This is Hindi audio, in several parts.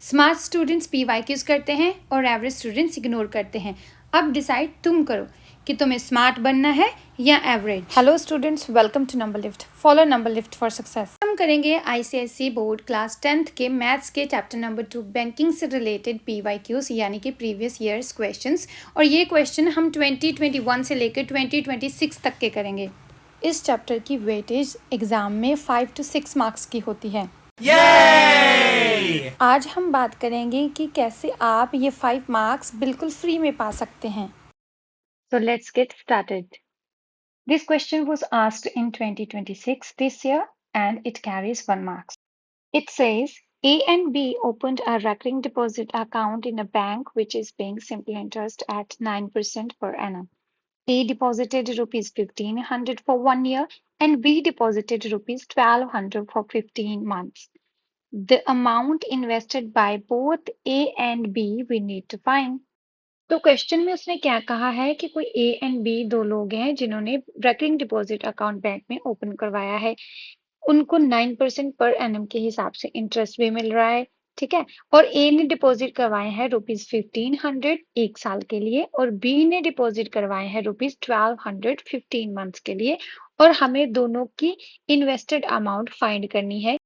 स्मार्ट स्टूडेंट्स PYQs करते हैं और एवरेज स्टूडेंट्स इग्नोर करते हैं। अब डिसाइड तुम करो कि तुम्हें स्मार्ट बनना है या average. Hello students, welcome to number lift. Follow number lift for success. हम करेंगे ICSE बोर्ड क्लास 10th के मैथ्स के चैप्टर नंबर 2 बैंकिंग से रिलेटेड PYQs यानी कि प्रीवियस ईयर्स क्वेश्चंस। और ये क्वेश्चन हम 2021 से लेकर 2026 तक के करेंगे। इस चैप्टर की वेटेज एग्जाम में 5 to 6 मार्क्स की होती है। आज हम बात करेंगे कि कैसे आप ये 5 मार्क्स बिल्कुल फ्री में पा सकते हैं। So let's get started. This question was asked in 2026 this year and it carries 1 mark. It says A and B opened a recurring deposit account in a bank which is paying simple interest at 9% per annum. A deposited rupees 1500 for 1 year and B deposited rupees 1200 for 15 months. The amount invested by both A and B we need to find. तो क्वेश्चन में उसने क्या कहा है कि कोई ए एंड बी दो लोग हैं जिन्होंने रेकरिंग डिपॉजिट अकाउंट बैंक में ओपन करवाया है। उनको 9% पर एनम के हिसाब से इंटरेस्ट भी मिल रहा है, ठीक है। और ए ने डिपॉजिट करवाए हैं रुपीज 1500 एक साल के लिए और बी ने डिपॉजिट करवाए हैं रुपीज 1200 15 मंथ्स के लिए। और हमें दोनों की इन्वेस्टेड अमाउंट फाइंड करनी है।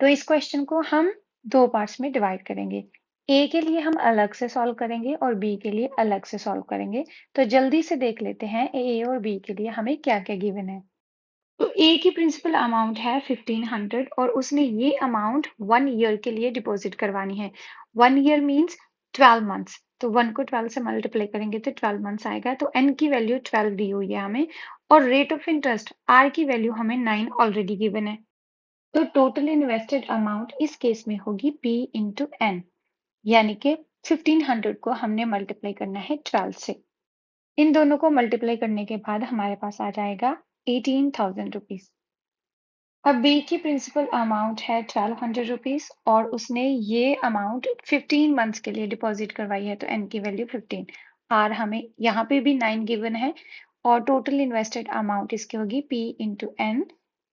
तो इस क्वेश्चन को हम दो पार्ट्स में डिवाइड करेंगे। ए के लिए हम अलग से सॉल्व करेंगे और बी के लिए अलग से सॉल्व करेंगे। तो जल्दी से देख लेते हैं ए और बी के लिए हमें क्या क्या गिवन है। तो ए की प्रिंसिपल अमाउंट है 1500 और उसने ये अमाउंट 1 ईयर के लिए डिपॉजिट करवानी है। 1 ईयर मीन्स 12 मंथ्स। तो 1 को 12 से मल्टीप्लाई करेंगे तो 12 मंथ्स आएगा। तो एन की वैल्यू 12 दी हुई है हमें और रेट ऑफ इंटरेस्ट आर की वैल्यू हमें 9 ऑलरेडी गिवन है। तो टोटल इन्वेस्टेड अमाउंट इस केस में होगी P इंटू एन, यानी कि 1500 को हमने मल्टीप्लाई करना है 12 से। इन दोनों को मल्टीप्लाई करने के बाद हमारे पास आ जाएगा 18,000 रुपीज। अब बी की प्रिंसिपल अमाउंट है 1200 रुपीज और उसने ये अमाउंट 15 मंथ्स के लिए डिपॉजिट करवाई है। तो एन की वैल्यू 15, आर हमें यहाँ पे भी 9 गिवन है और टोटल इन्वेस्टेड अमाउंट इसकी होगी P into n,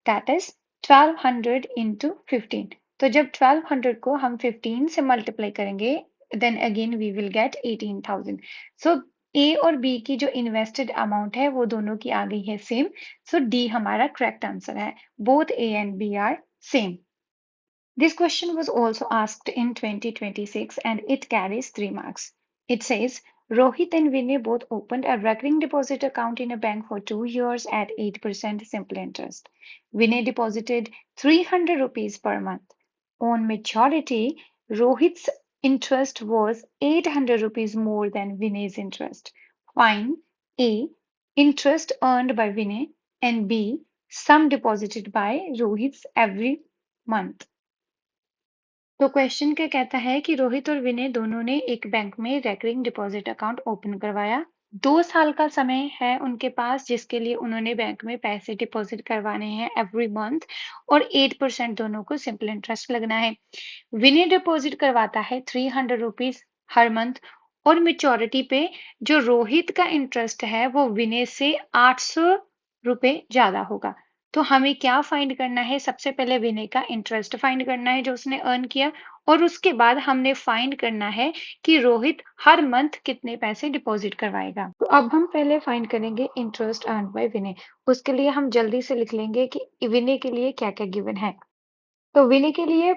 that is 1200 into 15। तो जब 1200 को हम 15 से मल्टीप्लाई करेंगे then again we will get 18,000। So A और बी की जो इन्वेस्टेड अमाउंट है वो दोनों की आ गई है सेम। सो डी हमारा करेक्ट आंसर है। Both A and B are same. This question was also asked in 2026 and it carries 3 marks. It says Rohit and Vinay both opened a recurring deposit account in a bank for 2 years at 8% simple interest. Vinay deposited 300 rupees per month. On maturity, Rohit's interest was 800 rupees more than Vinay's interest. Find A. Interest earned by Vinay and B. Sum deposited by Rohit's every month. तो क्वेश्चन क्या कहता है कि रोहित और विनय दोनों ने एक बैंक में रेकरिंग डिपॉजिट अकाउंट ओपन करवाया। 2 साल का समय है उनके पास जिसके लिए उन्होंने बैंक में पैसे डिपॉजिट करवाने हैं एवरी मंथ और 8% दोनों को सिंपल इंटरेस्ट लगना है। विनय डिपॉजिट करवाता है 300 रुपीज हर मंथ और मेच्योरिटी पे जो रोहित का इंटरेस्ट है वो विनय से 800 रुपए ज्यादा होगा। तो हमें क्या फाइंड करना है? सबसे पहले विनय का इंटरेस्ट फाइंड करना है जो उसने अर्न किया और उसके बाद हमने फाइंड करना है कि रोहित हर मंथ कितने पैसे डिपॉजिट करवाएगा। तो अब हम पहले फाइंड करेंगे इंटरेस्ट अर्न बाय विनय। उसके लिए हम जल्दी से लिख लेंगे कि विनय के लिए क्या क्या गिवन है। तो विनय के लिए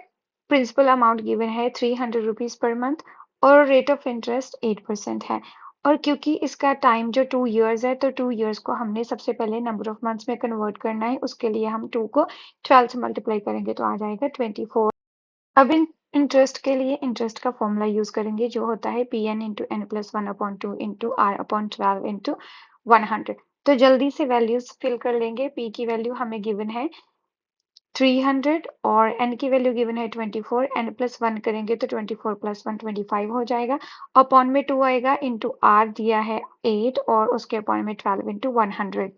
प्रिंसिपल अमाउंट गिवन है 300 रुपीज पर मंथ और रेट ऑफ इंटरेस्ट 8% है। और क्योंकि इसका टाइम जो 2 इयर्स है तो 2 इयर्स को हमने सबसे पहले नंबर ऑफ मंथ्स में कन्वर्ट करना है। उसके लिए हम 2 को 12 से मल्टीप्लाई करेंगे तो आ जाएगा 24। अब इन इंटरेस्ट के लिए इंटरेस्ट का फॉर्मूला यूज करेंगे जो होता है Pn into N plus 1/2 into are upon 12 into 100। तो जल्दी से वैल्यूज फिल कर लेंगे। P की वैल्यू हमें गिवन है 300 और n की वैल्यू गिवन है 24। n प्लस 1 करेंगे तो 24 प्लस 1 25 हो जाएगा। अपॉन में 2 आएगा इंटू आर दिया है 8 और उसके अपॉन में 12 इंटू 100।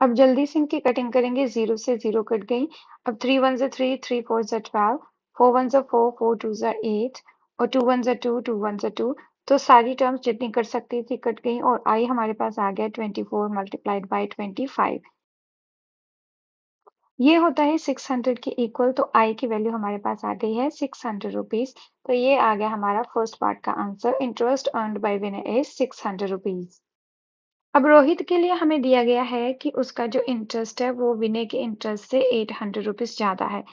अब जल्दी से इनकी कटिंग करेंगे। 0 से 0 कट गई। अब 3 1 जा 3, 3 4 जा 12, 4 1 जा 4, 4 2 जा 8 और 2 1 जा 2, 2 1 जा 2। तो सारी टर्म्स जितनी कट सकती थी कट गई और आई हमारे पास आ गया 24 मल्टीप्लाइड बाई 25। ये होता है 600 के इक्वल, तो आई की वैल्यू हमारे पास आ गई है 600 रुपीज। तो ये आ गया हमारा फर्स्ट पार्ट का answer. Interest earned by winner is 600 rupees. अब रोहित के लिए हमें दिया गया है कि उसका जो इंटरेस्ट है वो विनय के इंटरेस्ट से 800 रुपीज ज्यादा है।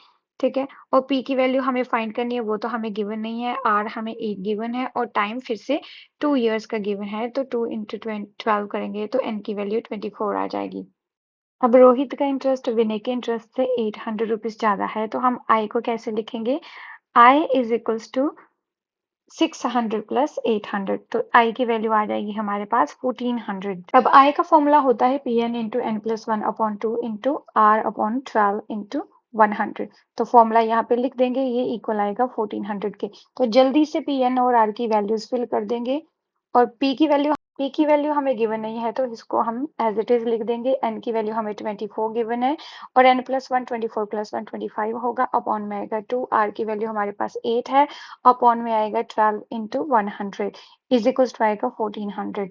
ठीक है, और पी की वैल्यू हमें फाइंड करनी है, वो तो हमें गिवन नहीं है। आर हमें 8 गिवन है और टाइम फिर से 2 इयर्स का गिवन है, तो 2 into 12 करेंगे तो एन की वैल्यू 24 आ जाएगी। अब रोहित का इंटरेस्ट विनय के इंटरेस्ट से 800 रुपीज ज्यादा है, तो हम आई को कैसे लिखेंगे? I is equals to 600 plus 800, तो आई की वैल्यू आ जाएगी हमारे पास 1400। अब आई का फॉर्मूला होता है P N into N plus 1/2 into are upon 12 into 100। तो फॉर्मूला यहाँ पे लिख देंगे, ये इक्वल आएगा 1400 के। तो जल्दी से पी एन और आर की वैल्यूज फिल कर देंगे। और पी की वैल्यू हमें गिवन नहीं है, तो इसको हम एज इट इज लिख देंगे। एन की वैल्यू हमें 24 गिवन है और एन प्लस 1 24 प्लस 1 25 होगा। अपॉन में आएगा 2। आर की वैल्यू हमारे पास 8 है। अपॉन में आएगा 12 इंटू 100 इज इक्वल टू आएगा 1400।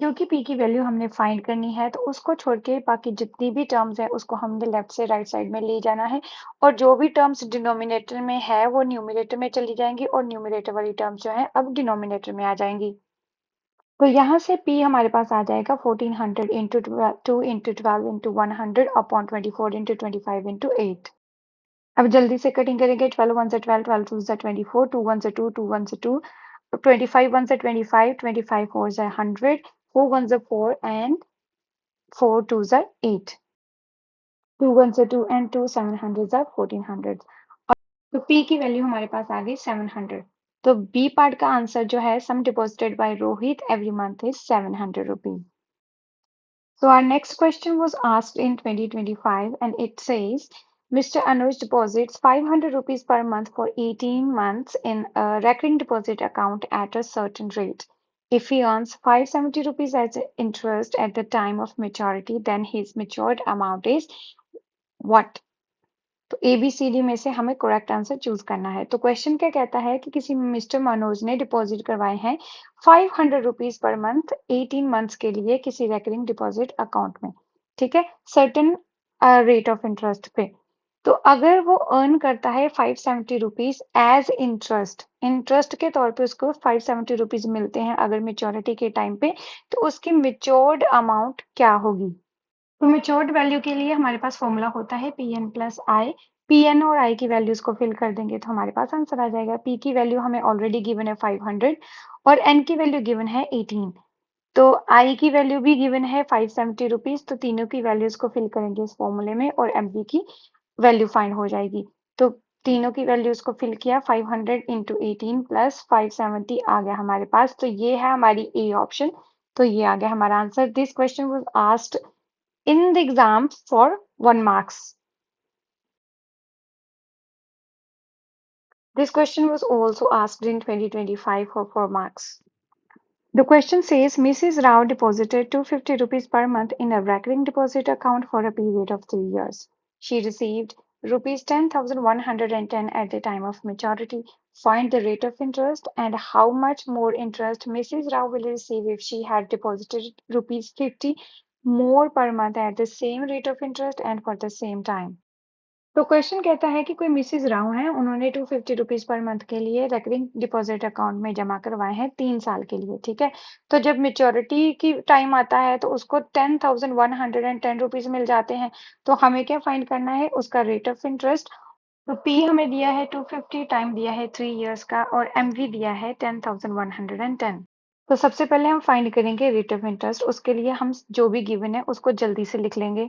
क्योंकि पी की वैल्यू हमने फाइंड करनी है, तो उसको छोड़ के बाकी जितनी भी टर्म्स है उसको हमने लेफ्ट से राइट साइड में ले जाना है। और जो भी टर्म्स डिनोमिनेटर में है वो न्यूमरेटर में चली जाएंगी और न्यूमरेटर वाली टर्म्स जो है अब डिनोमिनेटर में आ जाएंगी। तो यहाँ से P हमारे पास आ जाएगा 1400 into 2 into 12 into 100 upon 24 into 25 into 8। अब जल्दी से कटिंग करेंगे। 12 1 से 12, 12 2 से 24, 2 1 से 2, 2 1 से 2, 25 1 से 25, 25 4 से 100, 4 1 से 4 एंड 4 2 से 8, 2 1 से 2 एंड 2 700 से 1400। तो P की वैल्यू हमारे पास आ गई 700। तो B पार्ट का आंसर जो है sum deposited by Rohit every month is 700 rupees. So our next question was asked in 2025 and it says, Mr. Anuj deposits 500 rupees per month for 18 months in a recurring deposit account at a certain rate. If he earns 570 rupees as interest at the time of maturity, then his matured amount is what? तो ए बी सी डी में से हमें करेक्ट आंसर चूज करना है। तो क्वेश्चन क्या कहता है कि किसी मिस्टर मनोज ने डिपॉजिट करवाए हैं 500 रुपीज पर मंथ 18 मंथ्स के लिए किसी रेकरिंग डिपॉजिट अकाउंट में। ठीक है, सर्टेन रेट ऑफ इंटरेस्ट पे। तो अगर वो अर्न करता है 570 रुपीज एज इंटरेस्ट, इंटरेस्ट के तौर पे उसको 570 रुपीज मिलते हैं अगर मेच्योरिटी के टाइम पे, तो उसकी मेच्योर्ड अमाउंट क्या होगी? तो मेच्योर्ड वैल्यू के लिए हमारे पास फॉर्मूला होता है पी एन प्लस आई। पी एन और आई की वैल्यूज को फिल कर देंगे तो हमारे पास आंसर आ जाएगा। पी की वैल्यू हमें ऑलरेडी गिवन है 500 और एन की वैल्यू गिवन है 18। तो आई की वैल्यू भी गिवन है 570 रुपीज। तो तीनों की वैल्यूज को फिल करेंगे इस फॉर्मूले में और एमवी की वैल्यू फाइंड हो जाएगी। तो तीनों की वैल्यूज को फिल किया, 500 इंटू 18 प्लस 570 आ गया हमारे पास। तो ये है हमारी ए ऑप्शन। तो ये आ गया हमारा answer. This question was asked in the exam for 1 marks. This question was also asked in 2025 for 4 marks. The question says Mrs. Rao deposited 250 rupees per month in a recurring deposit account for a period of 3 years. She received rupees 10,110 at the time of maturity. Find the rate of interest and how much more interest Mrs. Rao will receive if she had deposited rupees 50 more per month at the same rate of interest and for the same time. तो क्वेश्चन कहता है कि कोई मिसिज राव हैं, उन्होंने 250 रुपीज पर मंथ के लिए रेकरिंग डिपॉजिट अकाउंट में जमा करवाए हैं 3 साल के लिए। ठीक है, तो जब मेच्योरिटी की टाइम आता है तो उसको 10,110 रुपीज मिल जाते हैं। तो हमें क्या फाइंड करना है? उसका रेट ऑफ इंटरेस्ट। तो पी हमें दिया है 250, टाइम दिया है 3 इयर्स का और एमवी दिया है 10,110। तो सबसे पहले हम फाइंड करेंगे रेट ऑफ इंटरेस्ट। उसके लिए हम जो भी गिवन है उसको जल्दी से लिख लेंगे।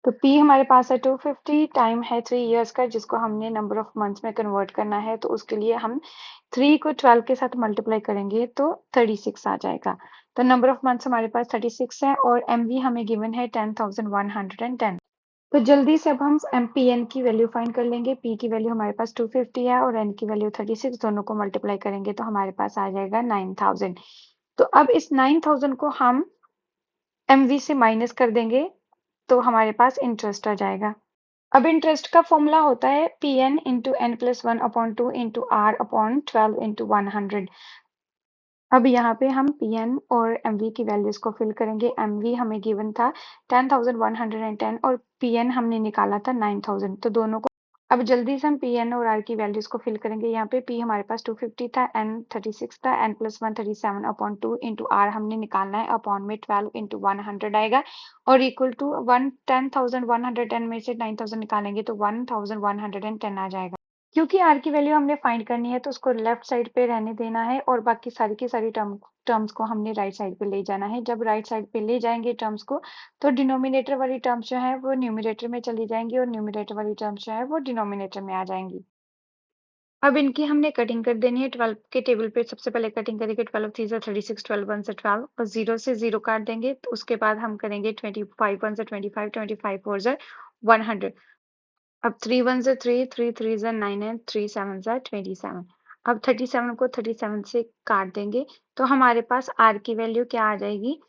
तो P हमारे पास है 250, टाइम है 3 इयर्स का जिसको हमने नंबर ऑफ मंथ्स में कन्वर्ट करना है। तो उसके लिए हम 3 को 12 के साथ मल्टीप्लाई करेंगे तो 36 आ जाएगा। तो नंबर ऑफ मंथ्स हमारे पास 36 है और MV हमें गिवन है 10,110। तो जल्दी से अब हम MPN की वैल्यू फाइंड कर लेंगे। P की वैल्यू हमारे पास 250 है और N की वैल्यू 36, दोनों को मल्टीप्लाई करेंगे तो हमारे पास आ जाएगा 9,000। तो अब इस 9,000 को हम MV से माइनस कर देंगे तो हमारे पास इंटरेस्ट आ जाएगा। अब इंटरेस्ट का फॉर्मूला होता है P N into N plus 1/2 into are upon 12 into 100। अब यहाँ पे हम PN और MV की वैल्यूज को फिल करेंगे। MV हमें गिवन था 10,110 और PN हमने निकाला था 9,000, तो दोनों को अब जल्दी से हम PN और R की वैल्यूज को फिल करेंगे। यहाँ पे P हमारे पास 250 था, N 36 था, N + 1 37 अपॉन 2 इंटू R हमने निकालना है, अपॉन में 12 इंटू 100 आएगा और इक्वल टू 10,110 में से 9,000 निकालेंगे तो 1,110 आ जाएगा। क्योंकि आर की वैल्यू हमने फाइंड करनी है तो उसको लेफ्ट साइड पे रहने देना है और बाकी सारी की सारी टर्म्स को हमने राइट साइड पे ले जाना है। जब राइट साइड पे ले जाएंगे टर्म्स को तो डिनोमिनेटर वाली टर्म्स जो है वो न्यूमरेटर में चली जाएंगी और न्यूमरेटर वाली टर्म्स जो है वो डिनोमिनेटर में आ जाएंगी। अब इनकी हमने कटिंग कर देनी है। 12 के टेबल पे सबसे पहले कटिंग करेंगे। 12 3 से 36, 12 1 से 12 और 0 से 0 काट देंगे। तो उसके बाद हम करेंगे 25 1 से 25, 25 4 से 100। अब 3 1 से 3, 3 3 से 9 है, 3 7 से 27। अब 37 को 37 से काट देंगे तो हमारे पास आर की वैल्यू क्या आ जाएगी,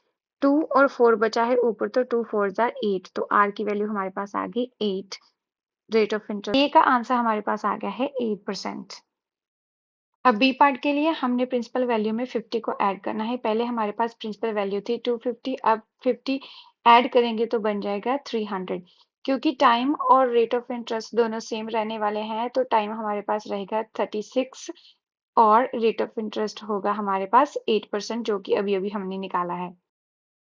2 और 4 बचा है ऊपर तो 2 4 जा 8, तो आर की वैल्यू हमारे पास आ गई 8। रेट ऑफ इंटरेस्ट ए का आंसर हमारे पास आ गया है 8%। अब बी पार्ट के लिए हमने प्रिंसिपल वैल्यू में 50 को ऐड करना है। पहले हमारे पास प्रिंसिपल वैल्यू थी 250, अब 50 ऐड करेंगे तो बन जाएगा 300। क्योंकि टाइम और रेट ऑफ इंटरेस्ट दोनों सेम रहने वाले हैं तो टाइम हमारे पास रहेगा 36 और रेट ऑफ इंटरेस्ट होगा हमारे पास 8%, जो कि अभी अभी हमने निकाला है।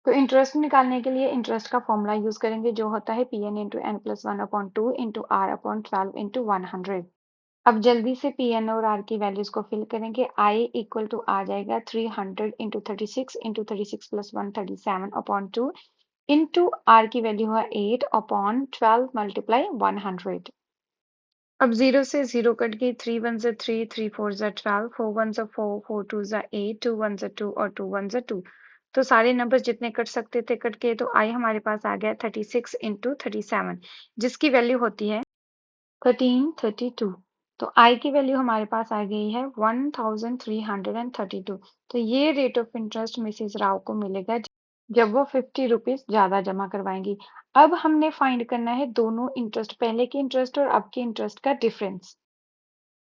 तो इंटरेस्ट निकालने के लिए इंटरेस्ट का फॉर्मूला यूज करेंगे जो होता है Pn into N plus 1 upon 2 into are upon 12 into 100। अब जल्दी से PN और R की वैल्यूज को फिल करेंगे। I इक्वल टू आ जाएगा 300 into 36 into 36 plus 1 37 upon 2 into R की वैल्यू है 8 अपॉन 12 मल्टीप्लाई 100। अब 0 से 0 कट गई। 3 1 से 3, 3 4 से 12, 4 1 से 4, 4 2 से 8, 2 1 से 2 और 2 1 से 2। तो सारे नंबर्स जितने कट सकते थे कट गए, तो I हमारे पास आ गया 36 इंटू 37 जिसकी वैल्यू होती है 1332। तो I की वैल्यू हमारे पास आ गई है 1332। तो ये rate of interest Mrs Rao को मिलेगा जब वो 50 रुपीज ज्यादा जमा करवाएंगी। अब हमने फाइंड करना है दोनों इंटरेस्ट, पहले के इंटरेस्ट और अब के इंटरेस्ट का डिफरेंस।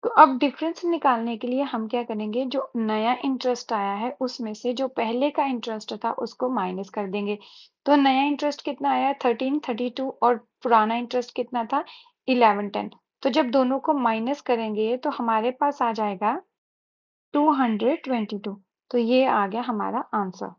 तो अब डिफरेंस निकालने के लिए हम क्या करेंगे, जो नया इंटरेस्ट आया है उसमें से जो पहले का इंटरेस्ट था उसको माइनस कर देंगे। तो नया इंटरेस्ट कितना आया 1332 और पुराना इंटरेस्ट कितना था 1110। तो जब दोनों को माइनस करेंगे तो हमारे पास आ जाएगा 222। तो ये आ गया हमारा answer.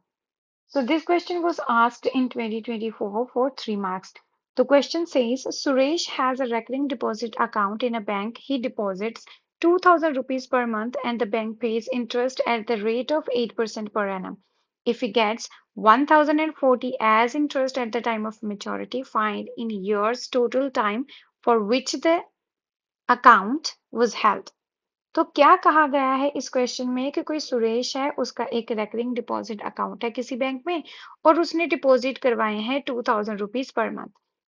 So this question was asked in 2024 for 3 marks. The question says Suresh has a recurring deposit account in a bank. He deposits 2,000 rupees per month and the bank pays interest at the rate of 8% per annum. If he gets 1,040 as interest at the time of maturity, find in years total time for which the account was held. तो क्या कहा गया है इस क्वेश्चन में कि कोई सुरेश है, उसका एक रेकरिंग डिपॉजिट अकाउंट है किसी बैंक में और उसने डिपॉजिट करवाए हैं 2,000 रुपीज पर मंथ।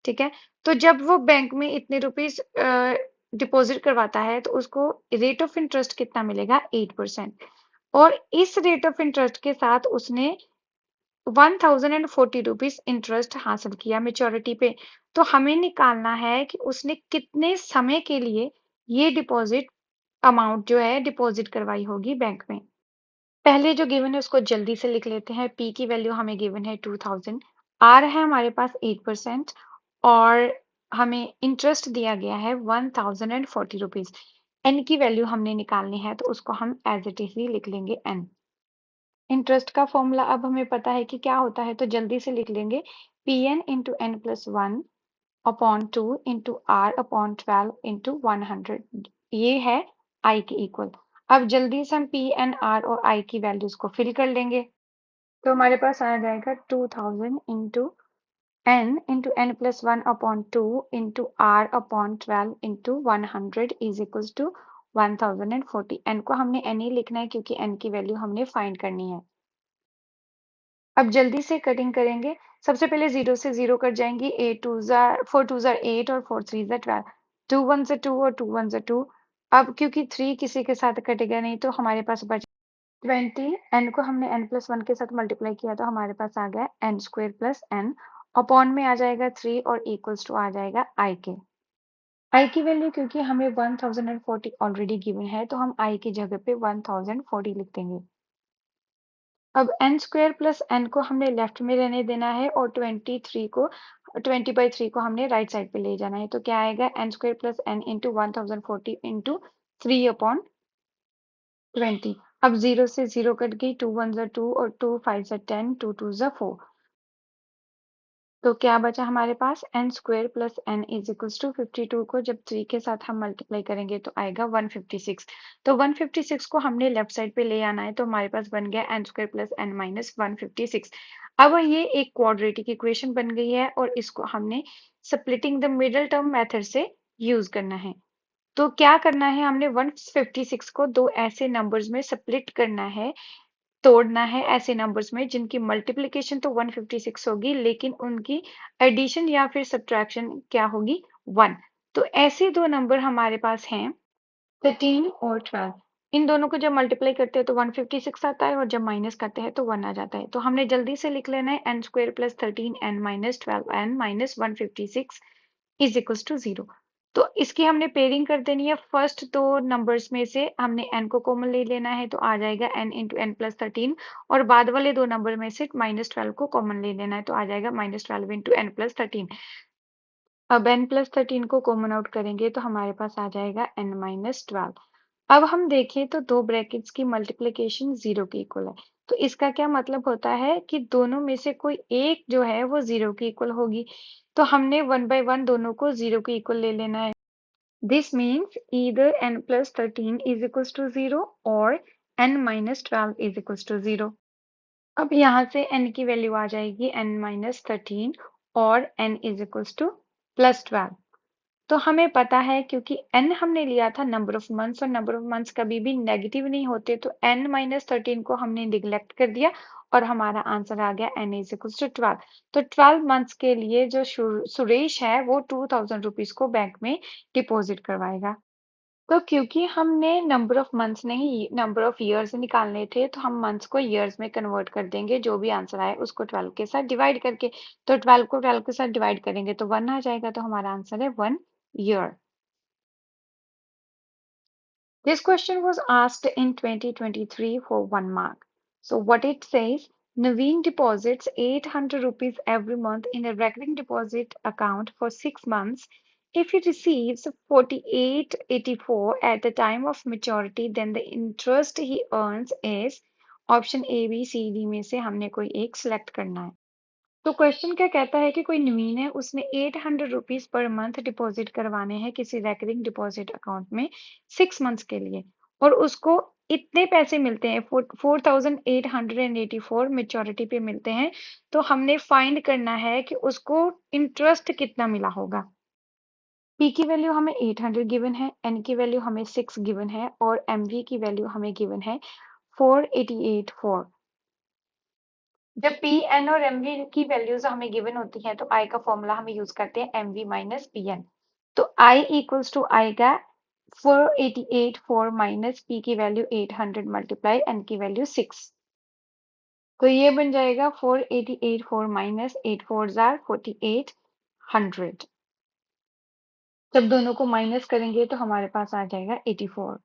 ठीक है, तो जब वो बैंक में इतने रुपीज डिपॉजिट करवाता है तो उसको रेट ऑफ इंटरेस्ट कितना मिलेगा 8%। और इस रेट ऑफ इंटरेस्ट के साथ उसने 1,040 रुपीज इंटरेस्ट हासिल किया मेच्योरिटी पे। तो हमें निकालना है कि उसने कितने समय के लिए ये डिपॉजिट अमाउंट जो है डिपॉजिट करवाई होगी बैंक में। पहले जो गिवन है उसको जल्दी से लिख लेते हैं। पी की वैल्यू हमें गिवन है 2000, आर है हमारे पास 8% और हमें इंटरेस्ट दिया गया है 1,040 रुपीज। एन की वैल्यू हमने निकालनी है तो उसको हम एज इट इज ही लिख लेंगे एन। इंटरेस्ट का फॉर्मूला अब हमें पता है कि क्या होता है तो जल्दी से लिख लेंगे P N into N plus 1 upon 2 into are upon 12 into 100। ये है आई के इक्वल। अब जल्दी से हम पी एन आर और आई की वैल्यूज को फिल कर लेंगे। तो हमारे पास आ जाएगा 2000 into N plus 1 upon 2 into are upon 12 into 100 is equal to 1040। N को हमने एन ही लिखना है क्योंकि एन की वैल्यू हमने फाइंड करनी है। अब जल्दी से कटिंग करेंगे। सबसे पहले 0 से 0 कट जाएंगी। 4 2 जार 8 और 4 3 जार 12, 2 1 से 2 और 2 1 से 2। अब क्योंकि 3 किसी के साथ कटेगा नहीं तो हमारे पास बच 20। एन को हमने एन प्लस 1 के साथ मल्टीप्लाई किया तो हमारे पास आ गया n square plus n upon में आ जाएगा 3 और इक्वल्स टू आ जाएगा आई के। आई की वैल्यू क्योंकि हमें 1040 ऑलरेडी गिवन है तो हम आई की जगह पे 1040 लिख देंगे। अब एन स्क्वायर प्लस एन को हमने लेफ्ट में रहने देना है और 20/3 को हमने राइट साइड पे ले जाना है। तो क्या आएगा, n square plus n into 1040 into 3/20। अब 0 से 0 कट गई, 2 1 ज़ा 2 और 2 5 ज़ा 10, 2 2 ज़ा 4। तो क्या बचा हमारे पास, n square plus n is equals to 52 को जब 3 के साथ हम मल्टीप्लाई करेंगे तो आएगा 156। तो 156 को हमने लेफ्ट साइड पे ले आना है, तो हमारे पास बन गया n square plus n minus 156। अब ये एक क्वाड्रेटिक इक्वेशन बन गई है और इसको हमने splitting the middle term method से यूज करना है। तो क्या करना है, हमने 156 को दो ऐसे नंबर्स में स्प्लिट करना है, तोड़ना है ऐसे नंबर्स में जिनकी मल्टीप्लिकेशन तो 156 होगी लेकिन उनकी एडिशन या फिर सब्ट्रैक्शन क्या होगी, 1। तो ऐसे दो नंबर हमारे पास हैं 13 और 12। इन दोनों को जब मल्टीप्लाई करते हैं तो 156 आता है और जब माइनस करते हैं तो 1 आ जाता है। तो हमने जल्दी से लिख लेना है n square plus 13 n minus 12 n minus 156 is equals to 0। तो इसकी हमने पेयरिंग कर देनी है। फर्स्ट दो नंबर्स में से हमने n को कॉमन ले लेना है, तो आ जाएगा n इंटू एन प्लस 13, और बाद वाले दो नंबर में से माइनस 12 को कॉमन ले लेना है, तो आ जाएगा माइनस 12 इंटू एन प्लस 13। अब n प्लस 13 को कॉमन आउट करेंगे तो हमारे पास आ जाएगा n माइनस 12। अब हम देखें तो दो ब्रैकेट्स की मल्टीप्लिकेशन 0 के इक्वल है। तो इसका क्या मतलब होता है कि दोनों में से कोई एक जो है वो 0 के इक्वल होगी। तो हमने 1 बाय 1 दोनों को 0 के इक्वल ले लेना है। This means either n plus 13 is equals to 0 और n minus 12 is equals to 0। अब यहाँ से n की वैल्यू आ जाएगी n माइनस 13 और n is equals two plus 12। तो हमें पता है क्योंकि n हमने लिया था नंबर ऑफ मंथ्स, और नंबर ऑफ मंथ्स कभी भी नेगेटिव नहीं होते, तो n माइनस 13 को हमने निगलेक्ट कर दिया और हमारा आंसर आ गया n इज इक्वल्स टू 12। तो 12 मंथ्स के लिए जो सुरेश है वो 2000 रुपीज को बैंक में डिपॉजिट करवाएगा। तो क्योंकि हमने नंबर ऑफ मंथ्स नहीं नंबर ऑफ ईयर्स निकालने थे, तो हम मंथ्स को ईयर्स में कन्वर्ट कर देंगे, जो भी आंसर आए उसको 12 के साथ डिवाइड करके। तो 12 को 12 के साथ डिवाइड करेंगे तो 1 आ जाएगा, तो हमारा आंसर है 1 year. This question was asked in 2023 for 1 mark. So what it says, Naveen deposits 800 rupees every month in a recurring deposit account for 6 months. If he receives 4884 at the time of maturity, then the interest he earns is option A, B, C, D में से हमने कोई एक select करना है। तो क्वेश्चन क्या कहता है कि कोई नवीन है, उसने 800 रुपीज पर मंथ डिपॉजिट करवाने हैं किसी रेकरिंग डिपॉजिट अकाउंट में 6 मंथ्स के लिए, और उसको इतने पैसे मिलते हैं 4884 मेच्योरिटी पे मिलते हैं। तो हमने फाइंड करना है कि उसको इंटरेस्ट कितना मिला होगा। पी की वैल्यू हमें 800 गिवन है, एन की वैल्यू हमें 6 गिवन है और एम वी की वैल्यू हमें गिवन है 4884। जब पी एन और एम वी की वैल्यूज हमें गिवन होती हैं तो आई का फॉर्मूला हम यूज करते हैं M V minus P N. तो आई इक्वल्स टू आएगा 4884 माइनस पी की वैल्यू 800 मल्टीप्लाई एन की वैल्यू 6। तो ये बन जाएगा 4884 माइनस 8 4 जार 4800। जब दोनों को माइनस करेंगे तो हमारे पास आ जाएगा 84।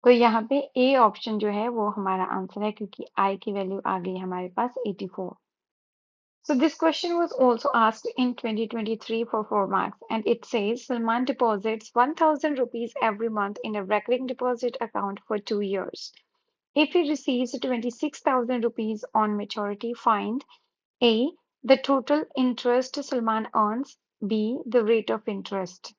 तो यहाँ पे ए ऑप्शन जो है वो हमारा आंसर है, क्योंकि आई की वैल्यू आ गई हमारे पास 84। So this question was also asked in 2023 for 4 marks, and it says Salman deposits 1000 rupees every month in a recurring deposit account for 2 years. If he receives 26,000 rupees on maturity, find A, the total interest Salman earns, B, the rate of interest.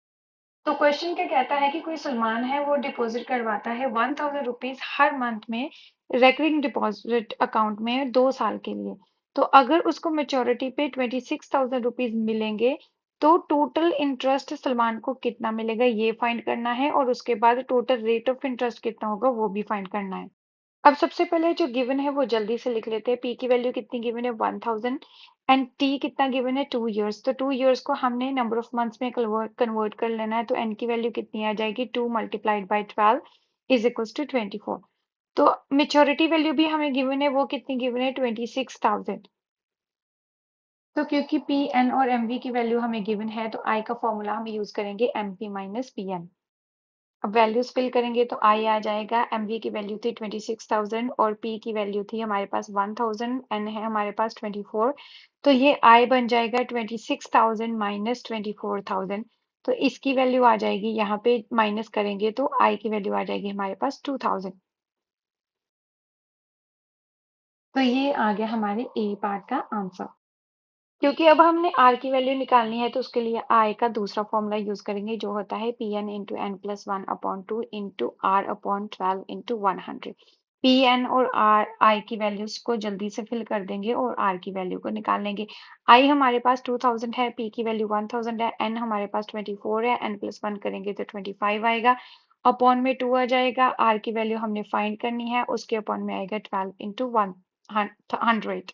तो क्वेश्चन क्या कहता है कि कोई सलमान है, वो डिपॉजिट करवाता है 1000 रुपीज हर मंथ में रेकरिंग डिपॉजिट अकाउंट में 2 साल के लिए। तो अगर उसको मेच्योरिटी पे 26,000 रुपीज मिलेंगे तो टोटल इंटरेस्ट सलमान को कितना मिलेगा ये फाइंड करना है, और उसके बाद टोटल रेट ऑफ इंटरेस्ट कितना होगा वो भी फाइंड करना है। अब सबसे पहले जो गिवन है वो जल्दी से लिख लेते हैं। पी की वैल्यू कितनी गिवन है 1000, एंड टी कितना गिवन है 2 इयर्स। तो 2 इयर्स को हमने नंबर ऑफ मंथ्स में कन्वर्ट कर लेना है। तो एन की वैल्यू कितनी आ जाएगी 2 multiplied by 12 is equals to 24। तो मेच्योरिटी वैल्यू भी हमें गिवन है, वो कितनी गिवन है 26,000। तो क्योंकि पी एन और एम वी की वैल्यू हमें गिवन है तो आई का फॉर्मूला हम यूज करेंगे M P minus P N. अब वैल्यूज फिल करेंगे तो आई आ जाएगा, एमवी की वैल्यू थी 26,000 और पी की वैल्यू थी हमारे पास 1000, एन है हमारे पास 24। तो ये आई बन जाएगा 26,000 माइनस 24,000। तो इसकी वैल्यू आ जाएगी, यहाँ पे माइनस करेंगे तो आई की वैल्यू आ जाएगी हमारे पास 2000। तो ये आ गया हमारे ए पार्ट का आंसर। क्योंकि अब हमने आर की वैल्यू निकालनी है तो उसके लिए आई का दूसरा फॉर्मूला यूज करेंगे जो होता है P N into N plus one upon two into are upon 12 into 100। P N और आर आई की वैल्यूज को जल्दी से फिल कर देंगे और आर की वैल्यू को निकाल लेंगे। आई हमारे पास 2000 है, पी की वैल्यू 1000 है, एन हमारे पास 24 है, एन प्लस वन करेंगे तो 25 आएगा, अपॉन में 2 आ जाएगा। आर की वैल्यू हमने फाइंड करनी है, उसके अपॉन में आएगा 12 इंटू 100।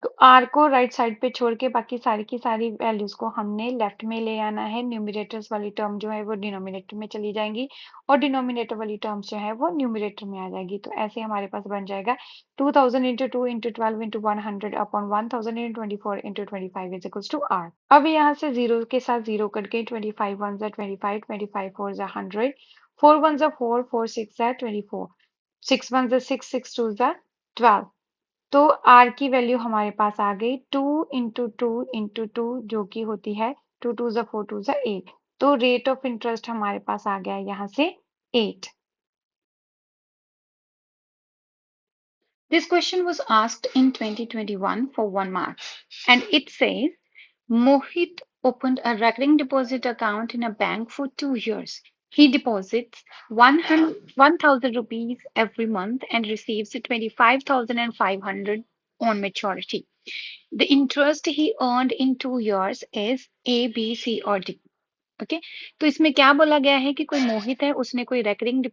तो आर को राइट साइड पे छोड़ के बाकी सारी की सारी वैल्यूज को हमने लेफ्ट में ले आना है। न्यूमरेटर्स वाली टर्म जो है वो डिनोमिनेटर में चली जाएंगी और डिनोमिनेटर वाली टर्म्स जो है वो न्यूमरेटर में आ जाएगी। तो ऐसे हमारे पास बन जाएगा 2000 into 2 into 12 into 100 upon 1000 into 24 into 25 is equals to R. अब यहाँ से जीरो के साथ जीरो करके 25 1 जा 25, 25 4 जा 100, 4 1 जा 4, 4 6 जा 24, 6 1 जा 6, 6 2 जा 12। तो आर की वैल्यू हमारे पास आ गई 2 इंटू 2 जो कि होती है 2 2 जा 4 2 जा 8। तो रेट ऑफ इंटरेस्ट हमारे पास आ गया यहाँ से 8। This question was asked in 2021 for 1 mark and it says Mohit opened a recurring deposit account in a bank for 2 years. He deposits 1,000 rupees every month and receives 25,500 on maturity. The interest he earned in 2 years is A, B, C or D. Okay तो इसमें क्या बोला गया है कि कोई मोहित है, उसने कोई रेकरिंग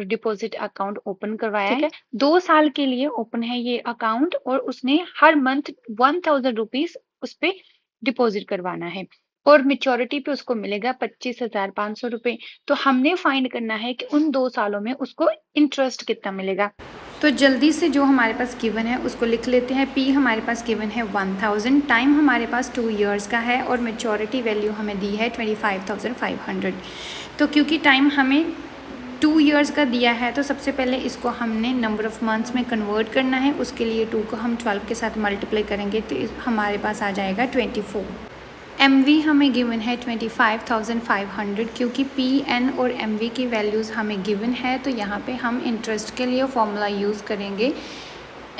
डिपॉजिट अकाउंट ओपन करवाया है। 2 साल के लिए ओपन है ये अकाउंट और उसने हर मंथ 1,000 रुपीज उस पे डिपॉजिट करवाना है और मेच्योरिटी पे उसको मिलेगा 25,500 रुपए। तो हमने फाइंड करना है कि उन 2 सालों में उसको इंटरेस्ट कितना मिलेगा। तो जल्दी से जो हमारे पास गिवन है उसको लिख लेते हैं। पी हमारे पास गिवन है 1000, टाइम हमारे पास 2 इयर्स का है और मेच्योरिटी वैल्यू हमें दी है 25,500। तो क्योंकि टाइम हमें 2 इयर्स का दिया है तो सबसे पहले इसको हमने नंबर ऑफ मंथ्स में कन्वर्ट करना है। उसके लिए 2 को हम 12 के साथ मल्टीप्लाई करेंगे तो हमारे पास आ जाएगा 24। MV हमें गिवन है 25,500 क्योंकि PN और MV की वैल्यूज़ हमें गिवन है तो यहाँ पे हम इंटरेस्ट के लिए फॉर्मूला यूज़ करेंगे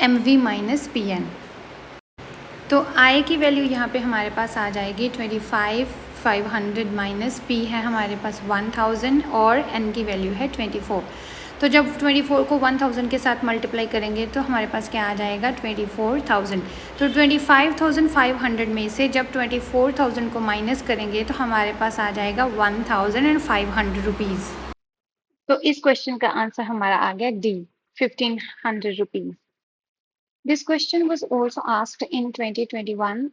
MV माइनस PN। तो I की वैल्यू यहाँ पे हमारे पास आ जाएगी 25,500 माइनस P है हमारे पास 1000 और N की वैल्यू है 24। तो जब 24 को 1000 के साथ मल्टीप्लाई करेंगे तो हमारे पास क्या आ जाएगा 24,000। तो 25,500 में से जब 24,000 को माइनस करेंगे तो हमारे पास आ जाएगा 1,500 रुपीज़। तो इस क्वेश्चन का आंसर हमारा आ गया D, 1,500 rupees. This question was also asked in 2021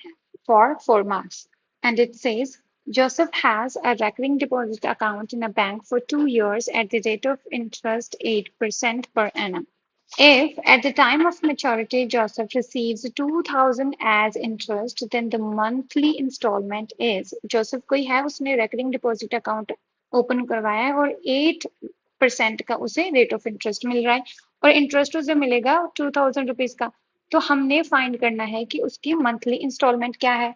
for 4 marks and it says Joseph has a recurring deposit account in a bank for 2 years at the rate of interest 8% per annum. If at the time of maturity Joseph receives 2,000 as interest, then the monthly installment is Joseph कोई है उसने recurring deposit account open करवाया है और 8% का उसे rate of interest मिल रहा है और इंटरेस्ट उसे मिलेगा 2,000 रुपीज का। तो हमने फाइंड करना है कि उसकी मंथली इंस्टॉलमेंट क्या है।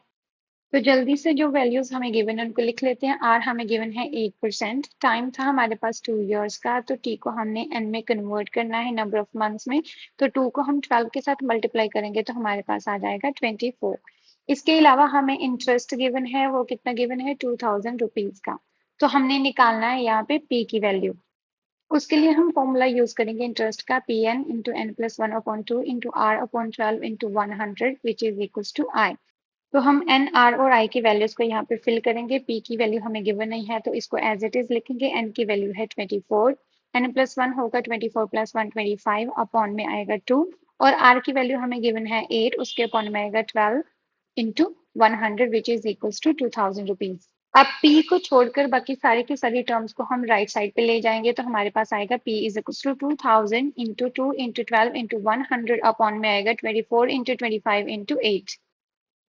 तो जल्दी से जो वैल्यूज हमें गिवन है उनको लिख लेते हैं। आर हमें गिवन है 8%, टाइम था हमारे पास 2 इयर्स का, तो टी को हमने एन में कन्वर्ट करना है नंबर ऑफ मंथ्स में। तो 2 को हम 12 के साथ मल्टीप्लाई करेंगे तो हमारे पास आ जाएगा 24। इसके अलावा हमें इंटरेस्ट गिवन है, वो कितना गिवन है 2,000 रुपीज का। तो हमने निकालना है यहाँ पे पी की वैल्यू। उसके लिए हम फॉर्मूला यूज करेंगे इंटरेस्ट का P N into N plus one upon two into are upon 12 into 100 which is equal to I. तो हम एन आर और आई की वैल्यूज को यहाँ पे फिल करेंगे। पी की वैल्यू हमें गिवन नहीं है तो इसको एज इट इज लिखेंगे। एन की वैल्यू है 24, एन प्लस वन होगा 24 प्लस 1 25 अपॉन में आएगा 2 और आर की वैल्यू हमें गिवन है 8, उसके अपॉन में आएगा 12 into 100 which is equal to 2,000 rupees. अब P को छोड़कर बाकी सारी की सारी टर्म्स को हम राइट साइड पे ले जाएंगे तो हमारे पास आएगा P is equal to 2,000 into 2 into 12 into 100 upon में आएगा 24 इंटू 25 इंटू 8।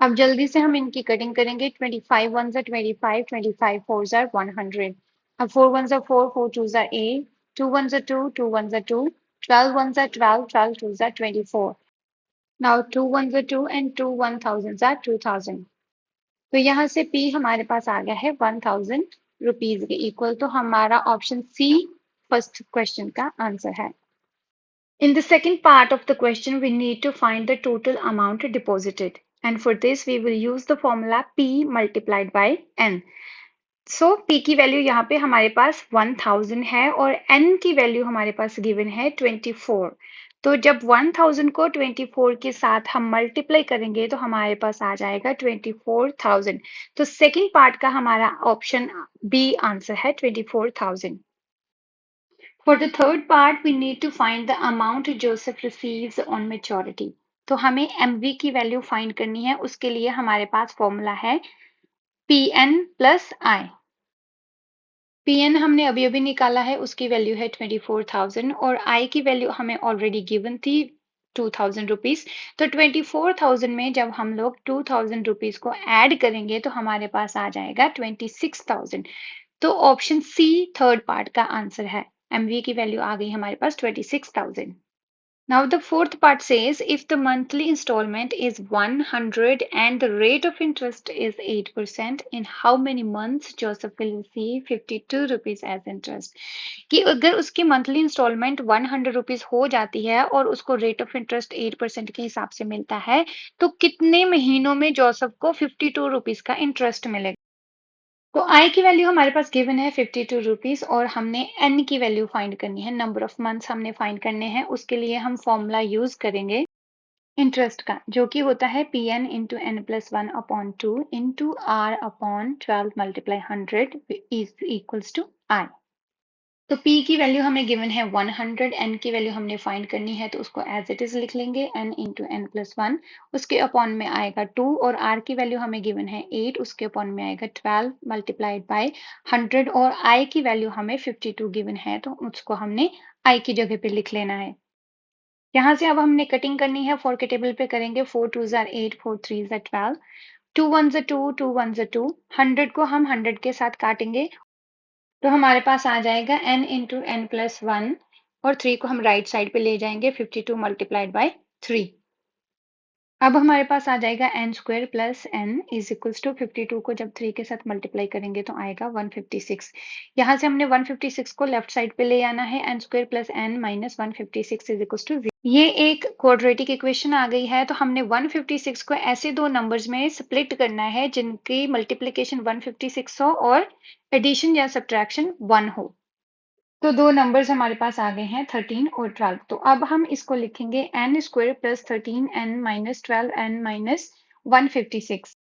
अब जल्दी से हम इनकी कटिंग करेंगे। 25 1 जा 25, 25 4 जा 100। अब 4 ones are 4, 4 twos are 8, 2 ones are 2, 2 ones are 2, 12 ones are 12, 12 twos are 24. Now 2 ones are 2 and 2 1000s are 2000. तो यहाँ से P हमारे पास आ गया है 1000 रुपीज के इक्वल, तो हमारा ऑप्शन सी फर्स्ट क्वेश्चन का आंसर है। In the second part of the question, we need to find the total amount deposited. And for this, we will use the formula P multiplied by N. So, P की वैल्यू यहाँ पे हमारे पास 1000 है और N की वैल्यू हमारे पास गिवन है 24. तो जब 1000 को 24 के साथ हम मल्टीप्लाई करेंगे तो हमारे पास आ जाएगा 24,000. तो सेकंड पार्ट का हमारा ऑप्शन बी आंसर है 24,000. For the third part, we need to find the amount Joseph receives on maturity. तो हमें MV की वैल्यू फाइंड करनी है, उसके लिए हमारे पास फॉर्मूला है PN प्लस I. PN हमने अभी अभी निकाला है, उसकी वैल्यू है 24,000 और I की वैल्यू हमें ऑलरेडी गिवन थी 2000 रुपीज. तो 24,000 में जब हम लोग 2000 रुपीज को ऐड करेंगे तो हमारे पास आ जाएगा 26,000. तो ऑप्शन सी थर्ड पार्ट का आंसर है। MV की वैल्यू आ गई हमारे पास 26,000. Now the fourth part says if the monthly installment is 100 and the rate of interest is 8%, in how many months Joseph will receive 52 rupees as interest? कि अगर उसकी मंथली इंस्टॉलमेंट 100 रुपीज हो जाती है और उसको रेट ऑफ इंटरेस्ट 8% के हिसाब से मिलता है तो कितने महीनों में जोसेफ को 52 रुपीज का इंटरेस्ट मिलेगा? तो आई की वैल्यू हमारे पास गिवन है 52 रुपीज और हमने एन की वैल्यू फाइंड करनी है, नंबर ऑफ मंथ्स हमने फाइंड करने हैं, उसके लिए हम फॉर्मूला यूज करेंगे इंटरेस्ट का, जो कि होता है P N into N plus 1/2 into are upon 12 multiply 100 is equals to I. तो P की वैल्यू हमें गिवन है 100, N की वैल्यू हमने फाइंड करनी है तो उसको एज इट इज लिख लेंगे N इंटू एन प्लस 1, उसके अपॉन में आएगा 2 और R की वैल्यू हमें गिवन है 8, उसके अपॉन में आएगा 12 मल्टीप्लाइड बाय 100 और I की वैल्यू हमें 52 गिवन है तो उसको हमने I की जगह पे लिख लेना है. यहाँ से अब हमने कटिंग करनी है, 4 के टेबल पे करेंगे, 4 2s are 8, 4 3s are 12, 2 1s are 2, 2 1s are 2, 100 को हम 100 के साथ काटेंगे तो हमारे पास आ जाएगा n इंटू एन प्लस 1 और 3 को हम राइट साइड पे ले जाएंगे 52 मल्टीप्लाइड बाय 3. अब हमारे पास आ जाएगा n square plus n is equals to 52 को जब 3 के साथ मल्टीप्लाई करेंगे तो आएगा 156. यहाँ से हमने 156 को लेफ्ट साइड पे ले आना है, n square plus n minus 156 is equals to 0. ये एक क्वाड्रेटिक इक्वेशन आ गई है तो हमने 156 को ऐसे दो नंबर्स में स्प्लिट करना है जिनकी मल्टीप्लिकेशन 156 हो और एडिशन या सब्ट्रैक्शन 1 हो. तो दो नंबर्स हमारे पास आ गए हैं 13 और 12. तो अब हम इसको लिखेंगे n square plus 13n minus 12n minus 156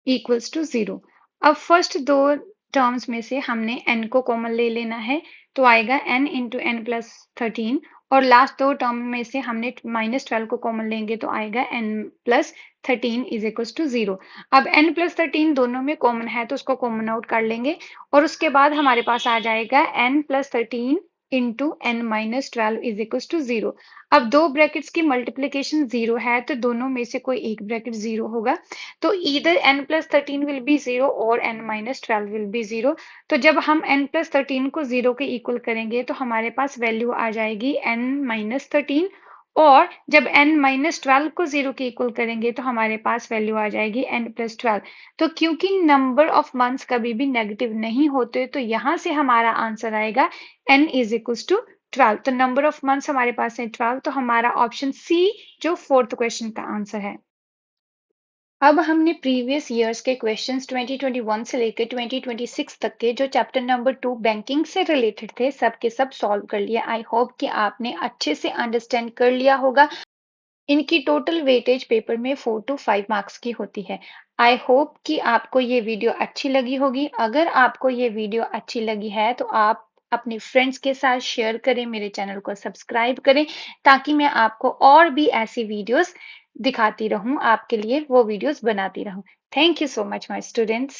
equals to 0. अब फर्स्ट दो टर्म्स में से हमने n को कॉमन ले लेना है तो आएगा n इंटू एन प्लस 13 और लास्ट दो टर्म में से हमने माइनस 12 को कॉमन लेंगे तो आएगा n plus 13 is equals to 0. अब n प्लस 13 दोनों में कॉमन है तो उसको कॉमन आउट कर लेंगे और उसके बाद हमारे पास आ जाएगा n plus 13 into N minus 12 is equals to 0. अब दो ब्रैकेट्स की मल्टीप्लीकेशन 0 है तो दोनों में से कोई एक ब्रैकेट 0 होगा तो either n plus 13 will be 0 और n माइनस 12 विल बी 0. तो जब हम n प्लस 13 को 0 के इक्वल करेंगे तो हमारे पास वैल्यू आ जाएगी n माइनस 13 और जब n माइनस 12 को 0 के इक्वल करेंगे तो हमारे पास वैल्यू आ जाएगी n प्लस 12. तो क्योंकि नंबर ऑफ मंथ्स कभी भी नेगेटिव नहीं होते तो यहाँ से हमारा आंसर आएगा n इज इक्वल्स टू 12. तो नंबर ऑफ मंथ्स हमारे पास है 12 तो हमारा ऑप्शन सी जो फोर्थ क्वेश्चन का आंसर है. अब हमने प्रीवियस ईयर्स के क्वेश्चंस 2021 से लेकर 2026 तक के जो चैप्टर नंबर 2 बैंकिंग से रिलेटेड थे सब के सब सॉल्व कर लिया. आई होप कि आपने अच्छे से अंडरस्टैंड कर लिया होगा. इनकी टोटल वेटेज पेपर में 4 to 5 मार्क्स की होती है. आई होप कि आपको ये वीडियो अच्छी लगी होगी. अगर आपको ये वीडियो अच्छी लगी है तो आप अपने फ्रेंड्स के साथ शेयर करें, मेरे चैनल को सब्सक्राइब करें ताकि मैं आपको और भी ऐसी वीडियोस दिखाती रहूं, आपके लिए वो वीडियोस बनाती रहूं. Thank you so much my students.